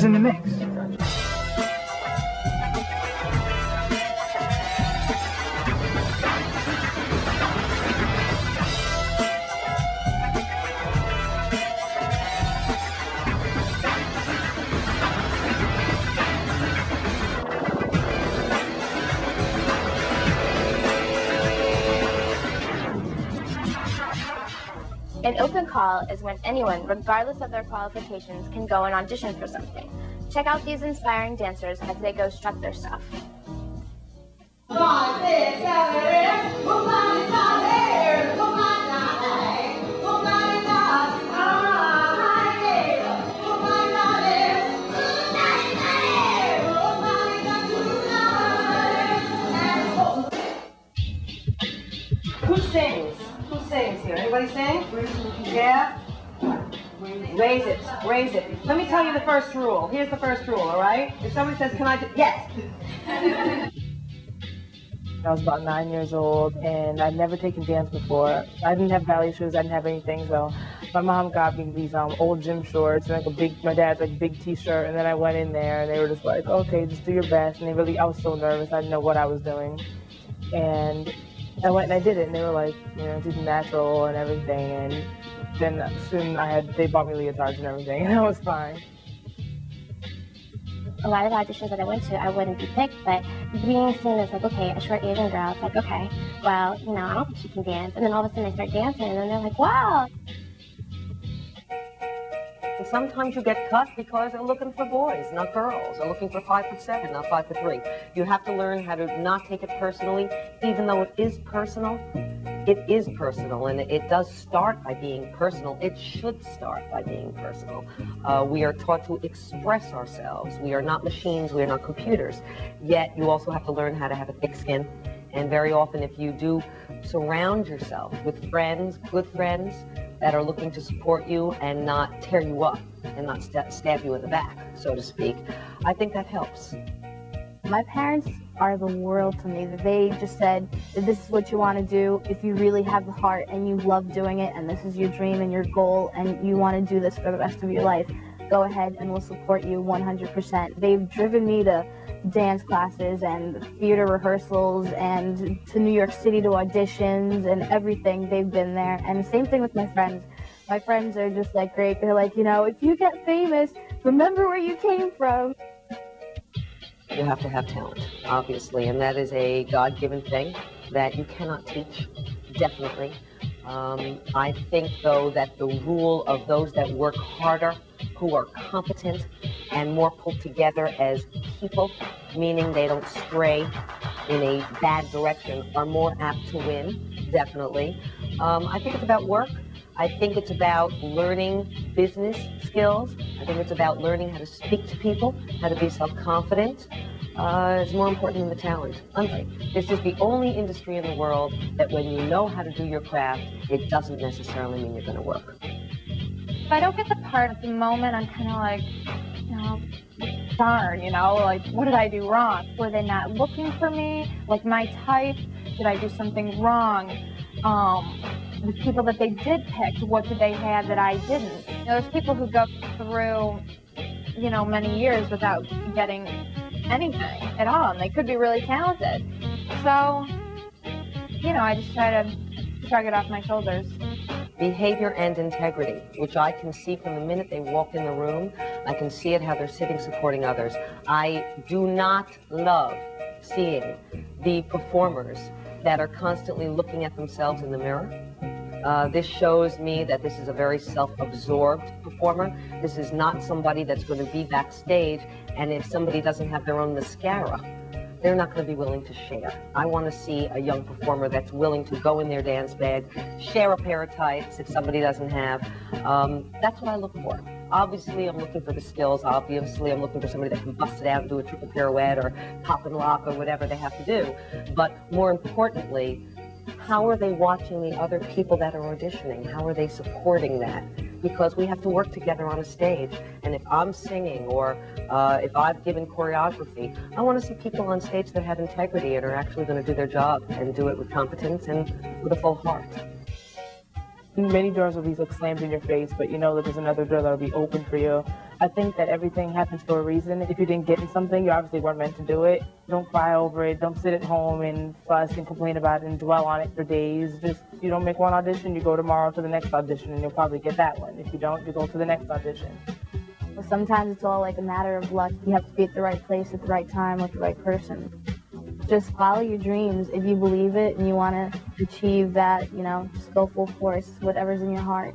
Who's in the mix? An open call is when anyone, regardless of their qualifications, can go and audition for something. Check out these inspiring dancers as they go strut their stuff. Who sings? Who sings here? Anybody sing? Yeah? Raise it, raise it. Let me tell you the first rule. Here's the first rule, all right? If somebody says, can I do, yes! I was about 9 years old, and I'd never taken dance before. I didn't have ballet shoes, I didn't have anything, so my mom got me these old gym shorts and my dad's big t-shirt, and then I went in there, and they were just like, okay, just do your best, and I was so nervous, I didn't know what I was doing. And I went and I did it, and they were like, do the natural and everything, and then soon they bought me leotards and everything, and I was fine. A lot of auditions that I went to, I wouldn't be picked, but being seen as okay, a short Asian girl, it's like, okay, well, I don't think she can dance. And then all of a sudden I start dancing, and then they're like, wow. And sometimes you get cut because they're looking for boys, not girls. They're looking for 5'7", not 5'3". You have to learn how to not take it personally, even though it is personal. It is personal, and it does start by being personal. It should start by being personal. We are taught to express ourselves. We are not machines. We are not computers. Yet you also have to learn how to have a thick skin. And very often, if you do surround yourself with friends, good friends, that are looking to support you and not tear you up and not stab you in the back, so to speak, I think that helps. My parents are the world to me. They just said, this is what you want to do. If you really have the heart and you love doing it, and this is your dream and your goal, and you want to do this for the rest of your life, go ahead and we'll support you 100%. They've driven me to dance classes and theater rehearsals and to New York City to auditions and everything. They've been there. And the same thing with my friends. My friends are just great. They're like, if you get famous, remember where you came from. You have to have talent, obviously, and that is a God-given thing that you cannot teach, definitely. I think, though, that the rule of those that work harder, who are competent and more put together as people, meaning they don't stray in a bad direction, are more apt to win, definitely. I think it's about work. I think it's about learning business skills. I think it's about learning how to speak to people, how to be self-confident. It's more important than the talent. This is the only industry in the world that when you know how to do your craft, it doesn't necessarily mean you're going to work. If I don't get the part at the moment, I'm kind of darn, what did I do wrong? Were they not looking for me? My type? Did I do something wrong? The people that they did pick, what did they have that I didn't? There's people who go through, many years without getting anything at all, and they could be really talented. So, I just try to shrug it off my shoulders. Behavior and integrity, which I can see from the minute they walk in the room. I can see it how they're sitting supporting others. I do not love seeing the performers that are constantly looking at themselves in the mirror. This shows me that this is a very self-absorbed performer. This is not somebody that's going to be backstage, and if somebody doesn't have their own mascara, they're not going to be willing to share. I want to see a young performer that's willing to go in their dance bag, share a pair of tights if somebody doesn't have. That's what I look for. Obviously, I'm looking for the skills. Obviously, I'm looking for somebody that can bust it out and do a triple pirouette or pop and lock or whatever they have to do. But more importantly, how are they watching the other people that are auditioning? How are they supporting that? Because we have to work together on a stage. And if I'm singing or if I've given choreography, I want to see people on stage that have integrity and are actually going to do their job and do it with competence and with a full heart. many doors will be like slammed in your face, but you know that there's another door that'll be open for you. I think that everything happens for a reason. If you didn't get in something, you obviously weren't meant to do it. Don't cry over it. Don't sit at home and fuss and complain about it and dwell on it for days. Just, you don't make one audition, you go tomorrow to the next audition and you'll probably get that one. If you don't, you go to the next audition. Well, sometimes it's all like a matter of luck. You have to be at the right place at the right time with the right person. Just follow your dreams. If you believe it and you want to achieve that, you know, just go full force, whatever's in your heart.